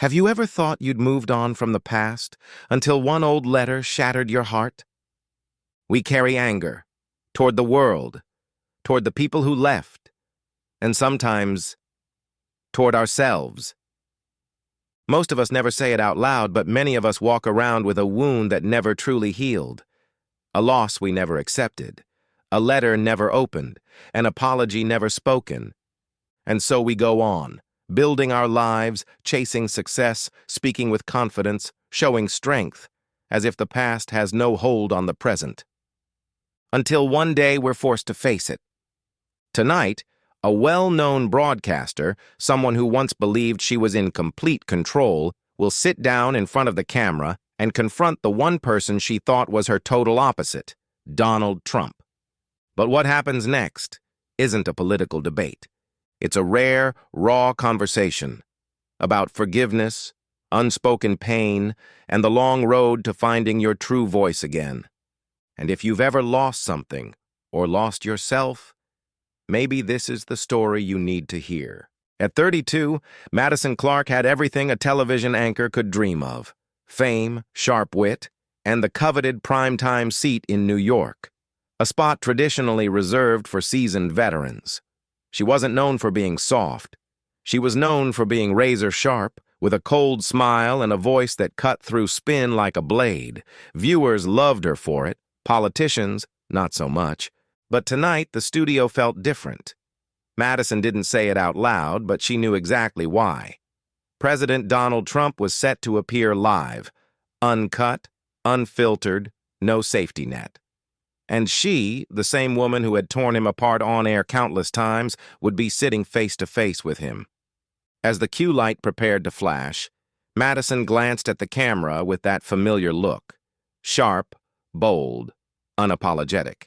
Have you ever thought you'd moved on from the past until one old letter shattered your heart? We carry anger toward the world, toward the people who left, and sometimes toward ourselves. Most of us never say it out loud, but many of us walk around with a wound that never truly healed, a loss we never accepted, a letter never opened, an apology never spoken. And so we go on, building our lives, chasing success, speaking with confidence, showing strength, as if the past has no hold on the present. Until one day we're forced to face it. Tonight, a well-known broadcaster, someone who once believed she was in complete control, will sit down in front of the camera and confront the one person she thought was her total opposite, Donald Trump. But what happens next isn't a political debate. It's a rare, raw conversation about forgiveness, unspoken pain, and the long road to finding your true voice again. And if you've ever lost something or lost yourself, maybe this is the story you need to hear. At 32, Madison Clark had everything a television anchor could dream of: fame, sharp wit, and the coveted primetime seat in New York, a spot traditionally reserved for seasoned veterans. She wasn't known for being soft. She was known for being razor-sharp, with a cold smile and a voice that cut through spin like a blade. Viewers loved her for it, politicians, not so much. But tonight, the studio felt different. Madison didn't say it out loud, but she knew exactly why. President Donald Trump was set to appear live, uncut, unfiltered, no safety net. And she, the same woman who had torn him apart on-air countless times, would be sitting face-to-face with him. As the cue light prepared to flash, Madison glanced at the camera with that familiar look. Sharp, bold, unapologetic.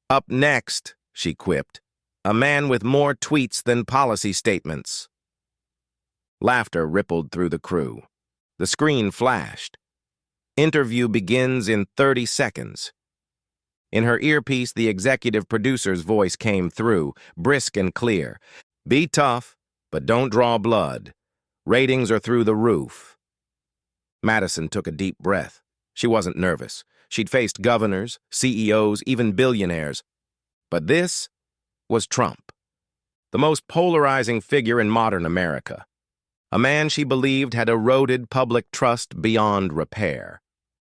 "Up next," she quipped, "a man with more tweets than policy statements." Laughter rippled through the crew. The screen flashed. Interview begins in 30 seconds. In her earpiece, the executive producer's voice came through, brisk and clear. "Be tough, but don't draw blood. Ratings are through the roof." Madison took a deep breath. She wasn't nervous. She'd faced governors, CEOs, even billionaires. But this was Trump, the most polarizing figure in modern America. A man she believed had eroded public trust beyond repair.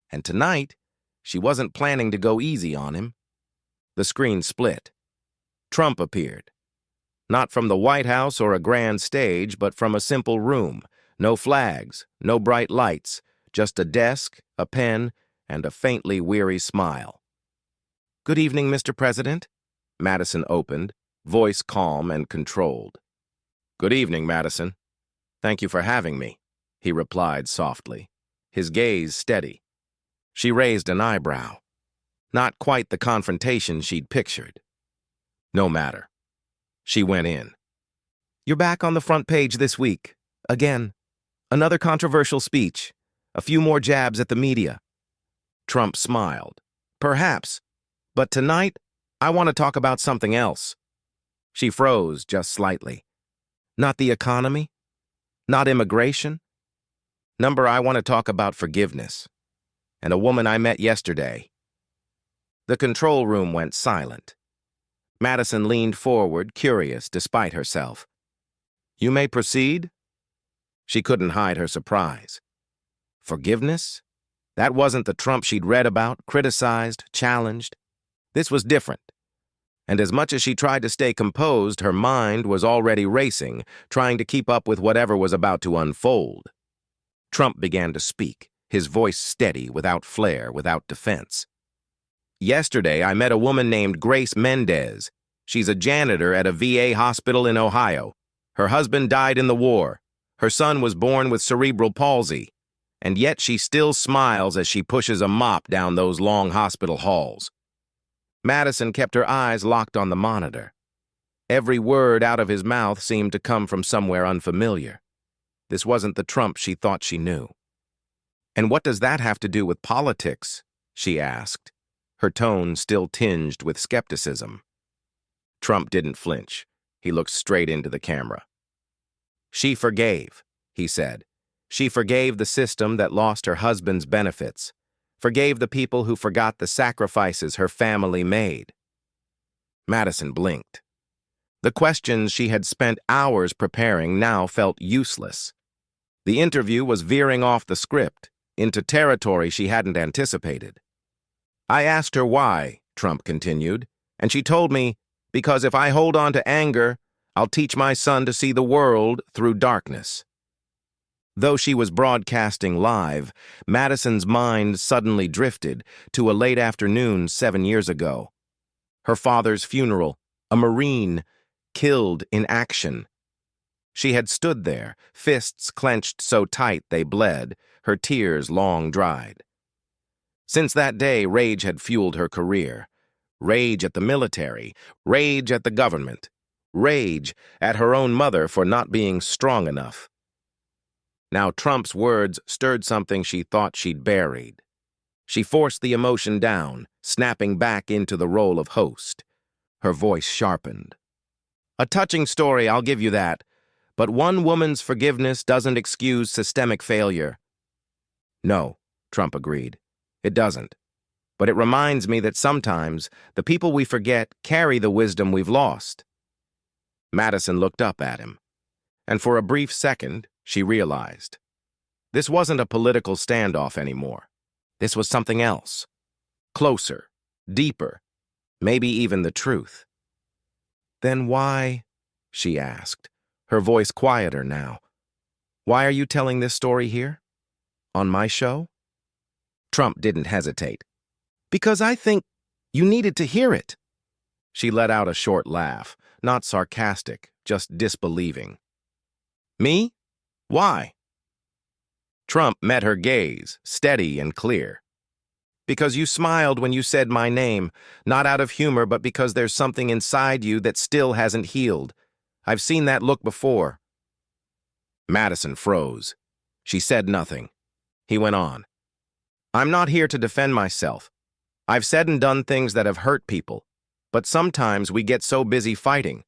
And tonight, she wasn't planning to go easy on him. The screen split. Trump appeared. Not from the White House or a grand stage, but from a simple room. No flags, no bright lights, just a desk, a pen, and a faintly weary smile. "Good evening, Mr. President," Madison opened, voice calm and controlled. "Good evening, Madison. Thank you for having me," he replied softly, his gaze steady. She raised an eyebrow. Not quite the confrontation she'd pictured. No matter. She went in. "You're back on the front page this week. Again. Another controversial speech. A few more jabs at the media." Trump smiled. "Perhaps. But tonight, I want to talk about something else." She froze just slightly. "Not the economy? Not immigration? I want to talk about forgiveness. And a woman I met yesterday." The control room went silent. Madison leaned forward, curious despite herself. "You may proceed?" She couldn't hide her surprise. Forgiveness? That wasn't the Trump she'd read about, criticized, challenged. This was different. And as much as she tried to stay composed, her mind was already racing, trying to keep up with whatever was about to unfold. Trump began to speak, his voice steady, without flair, without defense. "Yesterday, I met a woman named Grace Mendez. She's a janitor at a VA hospital in Ohio. Her husband died in the war. Her son was born with cerebral palsy. And yet she still smiles as she pushes a mop down those long hospital halls." Madison kept her eyes locked on the monitor. Every word out of his mouth seemed to come from somewhere unfamiliar. This wasn't the Trump she thought she knew. "And what does that have to do with politics?" she asked, her tone still tinged with skepticism. Trump didn't flinch. He looked straight into the camera. "She forgave. he said. She forgave the system that lost her husband's benefits, forgave the people who forgot the sacrifices her family made. Madison blinked. The questions she had spent hours preparing now felt useless. The interview was veering off the script, into territory she hadn't anticipated. I asked her why, Trump continued, and she told me, because if I hold on to anger, I'll teach my son to see the world through darkness. Though she was broadcasting live, Madison's mind suddenly drifted to a late afternoon 7 years ago. Her father's funeral, a Marine, killed in action. She had stood there, fists clenched so tight they bled, her tears long dried. Since that day, rage had fueled her career. Rage at the military, rage at the government, rage at her own mother for not being strong enough. Now Trump's words stirred something she thought she'd buried. She forced the emotion down, snapping back into the role of host. Her voice sharpened. A touching story, I'll give you that, but one woman's forgiveness doesn't excuse systemic failure. No, Trump agreed. It doesn't. But it reminds me that sometimes the people we forget carry the wisdom we've lost. Madison looked up at him, and for a brief second, she realized. This wasn't a political standoff anymore. This was something else. Closer, deeper, maybe even the truth. Then why, she asked, her voice quieter now, why are you telling this story here? On my show? Trump didn't hesitate. Because I think you needed to hear it. She let out a short laugh, not sarcastic, just disbelieving. Me? Why? Trump met her gaze, steady and clear. Because you smiled when you said my name, not out of humor, but because there's something inside you that still hasn't healed. I've seen that look before. Madison froze. She said nothing. He went on. I'm not here to defend myself. I've said and done things that have hurt people, but sometimes we get so busy fighting,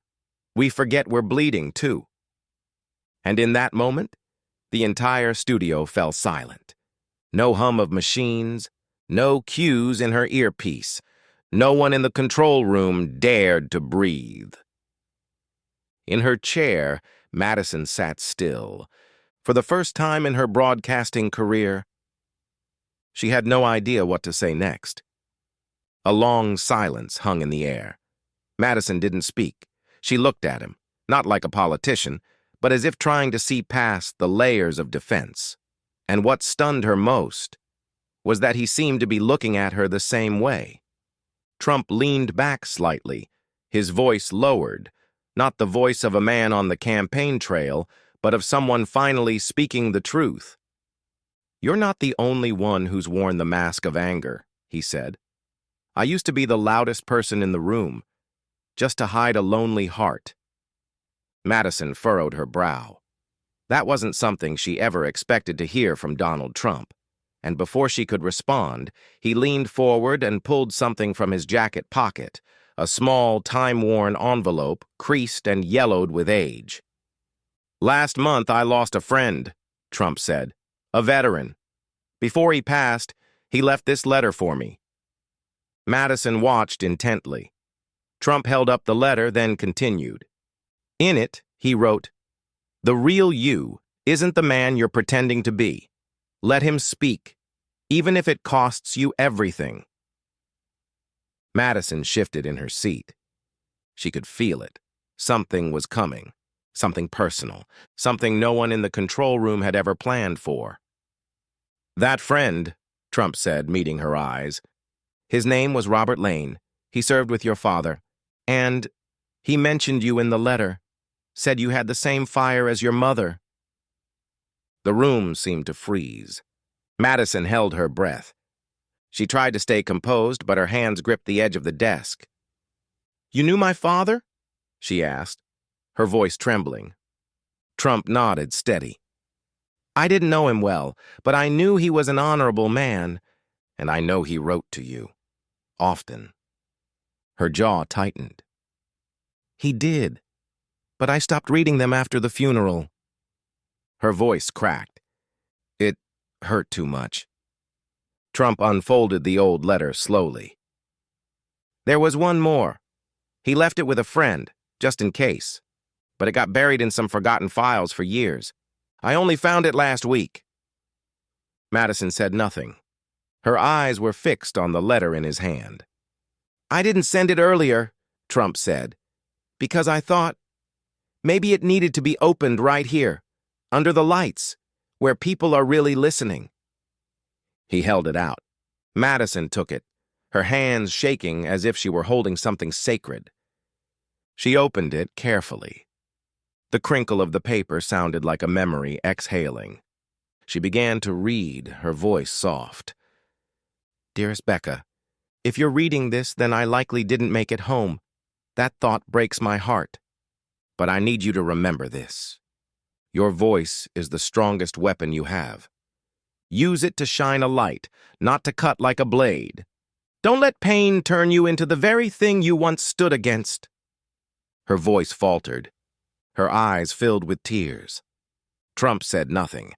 we forget we're bleeding too. And in that moment, the entire studio fell silent. No hum of machines, no cues in her earpiece. No one in the control room dared to breathe. In her chair, Madison sat still. For the first time in her broadcasting career, she had no idea what to say next. A long silence hung in the air. Madison didn't speak. She looked at him, not like a politician, but as if trying to see past the layers of defense. And what stunned her most was that he seemed to be looking at her the same way. Trump leaned back slightly, his voice lowered, not the voice of a man on the campaign trail, but of someone finally speaking the truth. You're not the only one who's worn the mask of anger, he said. I used to be the loudest person in the room, just to hide a lonely heart. Madison furrowed her brow. That wasn't something she ever expected to hear from Donald Trump, and before she could respond, he leaned forward and pulled something from his jacket pocket, a small, time-worn envelope creased and yellowed with age. Last month I lost a friend, Trump said, a veteran. Before he passed, he left this letter for me. Madison watched intently. Trump held up the letter, then continued. In it, he wrote, "The real you isn't the man you're pretending to be. Let him speak, even if it costs you everything." Madison shifted in her seat. She could feel it. Something was coming, something personal, something no one in the control room had ever planned for. That friend, Trump said, meeting her eyes, his name was Robert Lane. He served with your father. And he mentioned you in the letter, said you had the same fire as your mother. The room seemed to freeze. Madison held her breath. She tried to stay composed, but her hands gripped the edge of the desk. You knew my father? She asked, her voice trembling. Trump nodded steady. I didn't know him well, but I knew he was an honorable man, and I know he wrote to you. Often. Her jaw tightened. He did, but I stopped reading them after the funeral. Her voice cracked. It hurt too much. Trump unfolded the old letter slowly. There was one more. He left it with a friend, just in case. But it got buried in some forgotten files for years. I only found it last week. Madison said nothing. Her eyes were fixed on the letter in his hand. I didn't send it earlier, Trump said, because I thought maybe it needed to be opened right here, under the lights, where people are really listening. He held it out. Madison took it, her hands shaking as if she were holding something sacred. She opened it carefully. The crinkle of the paper sounded like a memory exhaling. She began to read, her voice soft. Dearest Becca, if you're reading this, then I likely didn't make it home. That thought breaks my heart. But I need you to remember this. Your voice is the strongest weapon you have. Use it to shine a light, not to cut like a blade. Don't let pain turn you into the very thing you once stood against. Her voice faltered. Her eyes filled with tears. Trump said nothing.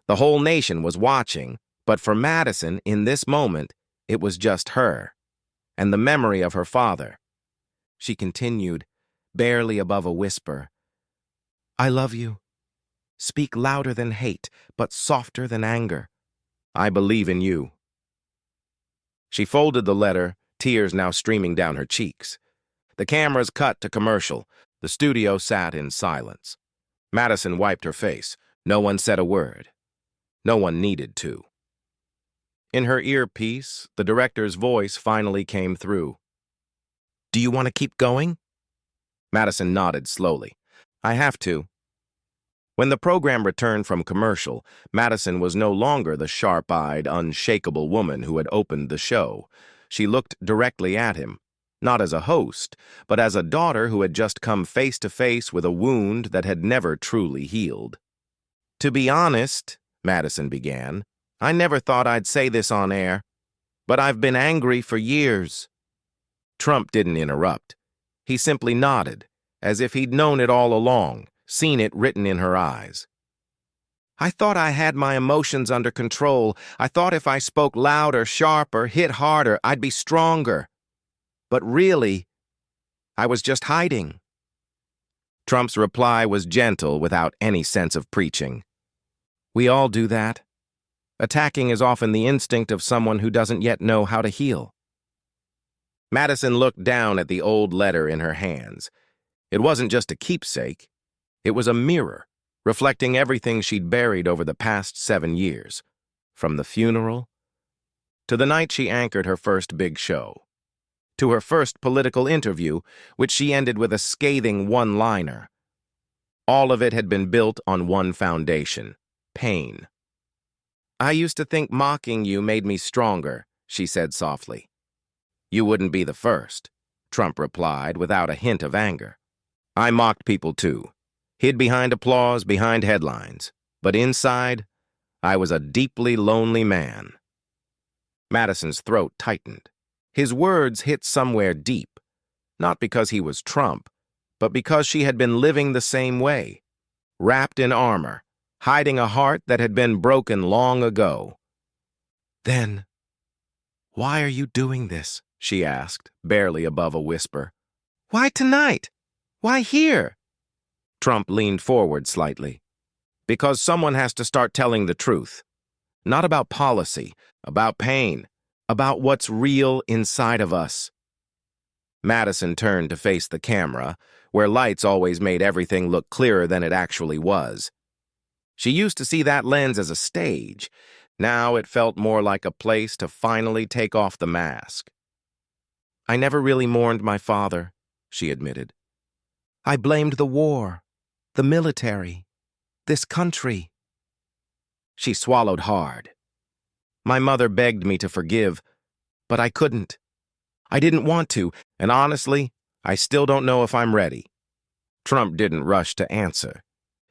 The whole nation was watching, but for Madison, in this moment, it was just her, and the memory of her father. She continued, barely above a whisper, I love you. Speak louder than hate, but softer than anger. I believe in you. She folded the letter, tears now streaming down her cheeks. The cameras cut to commercial. The studio sat in silence. Madison wiped her face. No one said a word. No one needed to. In her earpiece, the director's voice finally came through. Do you want to keep going? Madison nodded slowly. I have to. When the program returned from commercial, Madison was no longer the sharp-eyed, unshakable woman who had opened the show. She looked directly at him, not as a host, but as a daughter who had just come face to face with a wound that had never truly healed. To be honest, Madison began, I never thought I'd say this on air, but I've been angry for years. Trump didn't interrupt. He simply nodded, as if he'd known it all along, seen it written in her eyes. I thought I had my emotions under control. I thought if I spoke louder, sharper, hit harder, I'd be stronger. But really, I was just hiding. Trump's reply was gentle without any sense of preaching. We all do that. Attacking is often the instinct of someone who doesn't yet know how to heal. Madison looked down at the old letter in her hands. It wasn't just a keepsake. It was a mirror, reflecting everything she'd buried over the past 7 years, from the funeral to the night she anchored her first big show, to her first political interview, which she ended with a scathing one-liner. All of it had been built on one foundation: pain. I used to think mocking you made me stronger, she said softly. You wouldn't be the first, Trump replied without a hint of anger. I mocked people too, hid behind applause, behind headlines. But inside, I was a deeply lonely man. Madison's throat tightened. His words hit somewhere deep, not because he was Trump, but because she had been living the same way, wrapped in armor, hiding a heart that had been broken long ago. Then, why are you doing this? She asked, barely above a whisper. Why tonight? Why here? Trump leaned forward slightly. Because someone has to start telling the truth. Not about policy, about pain, about what's real inside of us. Madison turned to face the camera, where lights always made everything look clearer than it actually was. She used to see that lens as a stage. Now it felt more like a place to finally take off the mask. I never really mourned my father, she admitted. I blamed the war, the military, this country. She swallowed hard. My mother begged me to forgive, but I couldn't. I didn't want to, and honestly, I still don't know if I'm ready. Trump didn't rush to answer.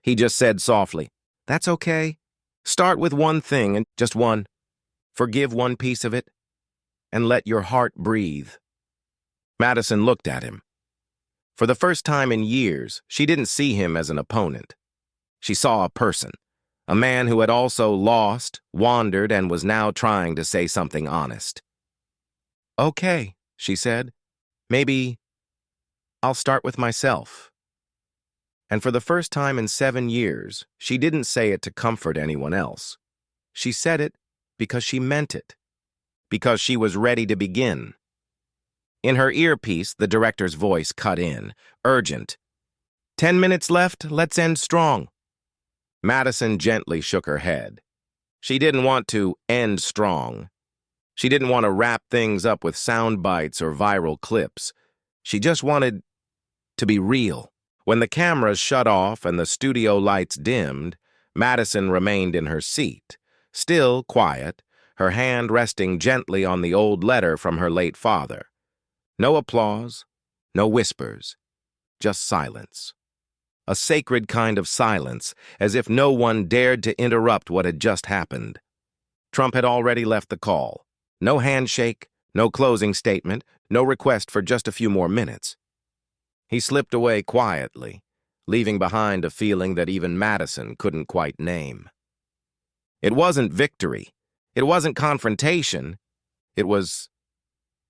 He just said softly, That's okay. Start with one thing, and just one. Forgive one piece of it, and let your heart breathe. Madison looked at him. For the first time in years, she didn't see him as an opponent. She saw a person, A man who had also lost, wandered, and was now trying to say something honest. "Okay," she said. "Maybe I'll start with myself." And for the first time in 7 years, she didn't say it to comfort anyone else. She said it because she meant it, because she was ready to begin. In her earpiece, the director's voice cut in, urgent. 10 minutes left, let's end strong." Madison gently shook her head. She didn't want to end strong. She didn't want to wrap things up with sound bites or viral clips. She just wanted to be real. When the cameras shut off and the studio lights dimmed, Madison remained in her seat, still quiet, her hand resting gently on the old letter from her late father. No applause, no whispers, just silence. A sacred kind of silence, as if no one dared to interrupt what had just happened. Trump had already left the call. No handshake, no closing statement, no request for just a few more minutes. He slipped away quietly, leaving behind a feeling that even Madison couldn't quite name. It wasn't victory. It wasn't confrontation. It was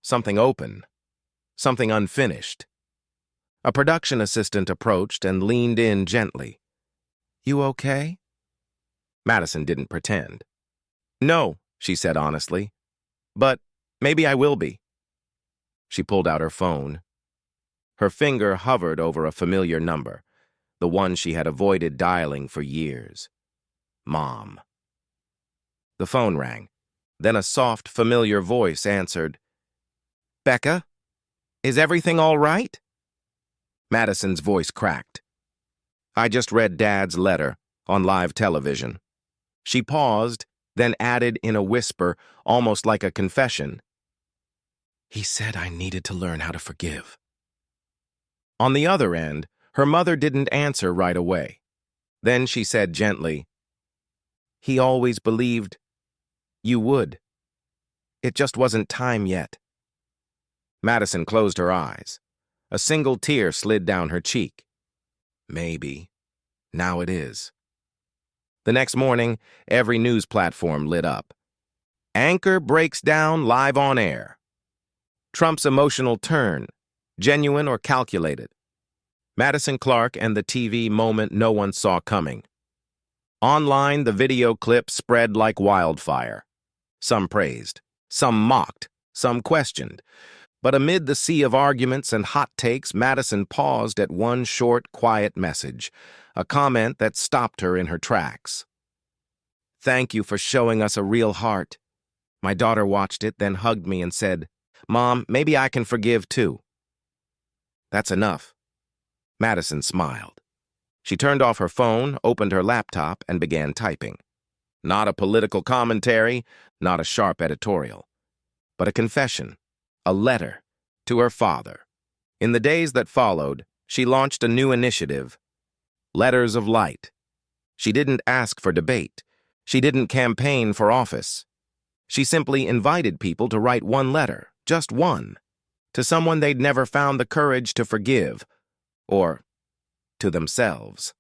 something open, something unfinished. A production assistant approached and leaned in gently. "You okay?" Madison didn't pretend. "No," she said honestly, "but maybe I will be." She pulled out her phone. Her finger hovered over a familiar number, the one she had avoided dialing for years. Mom. The phone rang. Then a soft, familiar voice answered. "Becca, is everything all right?" Madison's voice cracked. "I just read Dad's letter on live television." She paused, then added in a whisper, almost like a confession. "He said I needed to learn how to forgive." On the other end, her mother didn't answer right away. Then she said gently, "He always believed you would. It just wasn't time yet." Madison closed her eyes. A single tear slid down her cheek. Maybe. Now it is. The next morning, every news platform lit up. Anchor breaks down live on air. Trump's emotional turn, genuine or calculated. Madison Clark and the TV moment no one saw coming. Online, the video clip spread like wildfire. Some praised, some mocked, some questioned. But amid the sea of arguments and hot takes, Madison paused at one short, quiet message, a comment that stopped her in her tracks. "Thank you for showing us a real heart." My daughter watched it, then hugged me and said, "Mom, maybe I can forgive too." That's enough. Madison smiled. She turned off her phone, opened her laptop, and began typing. Not a political commentary, not a sharp editorial, but a confession. A letter to her father. In the days that followed, she launched a new initiative, Letters of Light. She didn't ask for debate. She didn't campaign for office. She simply invited people to write one letter, just one, to someone they'd never found the courage to forgive, or to themselves.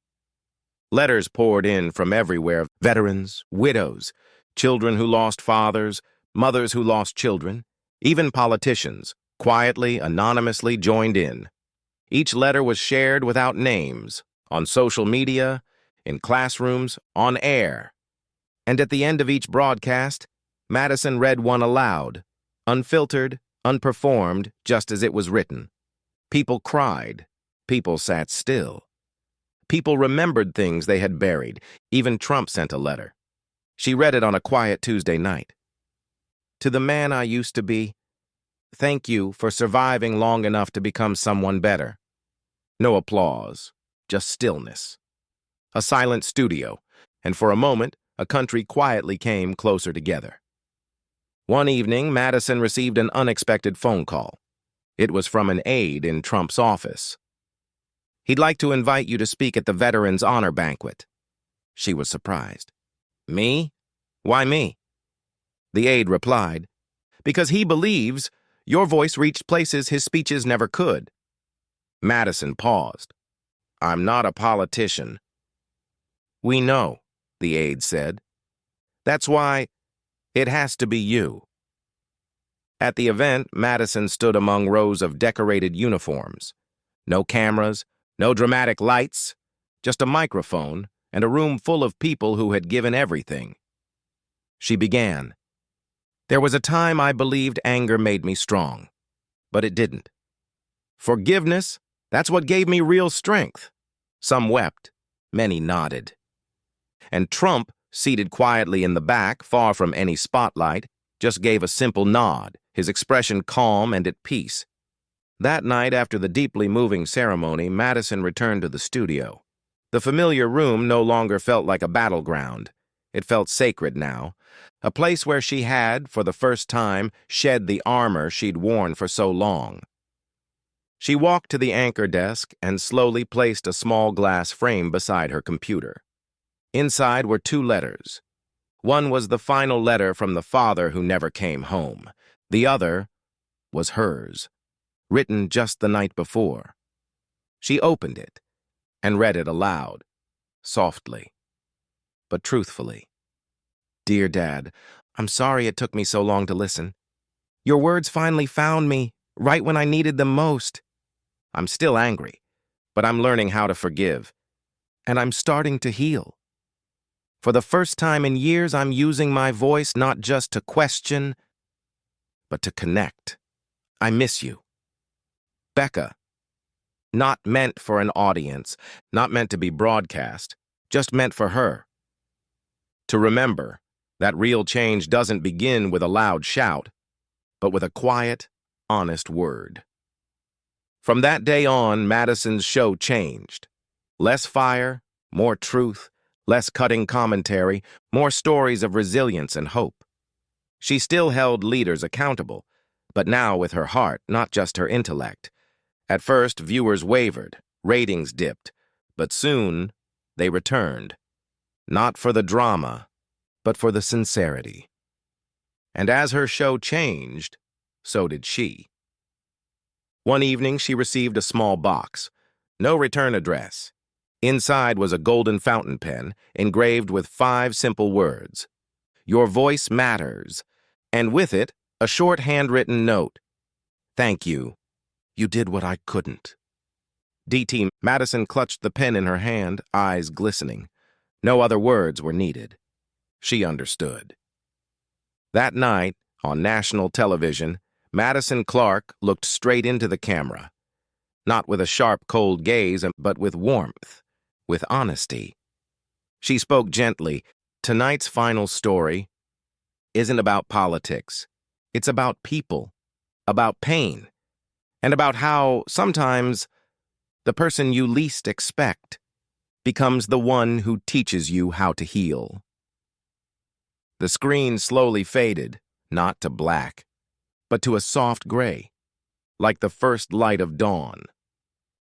Letters poured in from everywhere, veterans, widows, children who lost fathers, mothers who lost children. Even politicians, quietly, anonymously joined in. Each letter was shared without names, on social media, in classrooms, on air. And at the end of each broadcast, Madison read one aloud, unfiltered, unperformed, just as it was written. People cried. People sat still. People remembered things they had buried. Even Trump sent a letter. She read it on a quiet Tuesday night. "To the man I used to be, thank you for surviving long enough to become someone better." No applause, just stillness. A silent studio, and for a moment, a country quietly came closer together. One evening, Madison received an unexpected phone call. It was from an aide in Trump's office. "He'd like to invite you to speak at the Veterans Honor Banquet." She was surprised. "Me? Why me?" The aide replied, "Because he believes your voice reached places his speeches never could." Madison paused. "I'm not a politician." "We know," the aide said. That's why it has to be you. At the event, Madison stood among rows of decorated uniforms. No cameras, no dramatic lights, just a microphone and a room full of people who had given everything. She began. There was a time I believed anger made me strong, but it didn't. Forgiveness, that's what gave me real strength. Some wept, many nodded. And Trump, seated quietly in the back, far from any spotlight, just gave a simple nod, his expression calm and at peace. That night, after the deeply moving ceremony, Madison returned to the studio. The familiar room no longer felt like a battleground. It felt sacred now, a place where she had, for the first time, shed the armor she'd worn for so long. She walked to the anchor desk and slowly placed a small glass frame beside her computer. Inside were 2 letters. One was the final letter from the father who never came home. The other was hers, written just the night before. She opened it and read it aloud, softly, but truthfully. Dear Dad, I'm sorry it took me so long to listen. Your words finally found me, right when I needed them most. I'm still angry, but I'm learning how to forgive, and I'm starting to heal. For the first time in years, I'm using my voice not just to question, but to connect. I miss you. Becca. Not meant for an audience, not meant to be broadcast, just meant for her. To remember that real change doesn't begin with a loud shout, but with a quiet, honest word. From that day on, Madison's show changed. Less fire, more truth, less cutting commentary, more stories of resilience and hope. She still held leaders accountable, but now with her heart, not just her intellect. At first, viewers wavered, ratings dipped, but soon they returned. Not for the drama, but for the sincerity. And as her show changed, so did she. One evening, she received a small box. No return address. Inside was a golden fountain pen, engraved with 5 simple words. Your voice matters. And with it, a short handwritten note. Thank you. You did what I couldn't. DT Madison clutched the pen in her hand, eyes glistening. No other words were needed. She understood. That night, on national television, Madison Clark looked straight into the camera. Not with a sharp, cold gaze, but with warmth, with honesty. She spoke gently. Tonight's final story isn't about politics. It's about people, about pain, and about how, sometimes, the person you least expect becomes the one who teaches you how to heal. The screen slowly faded, not to black, but to a soft gray, like the first light of dawn.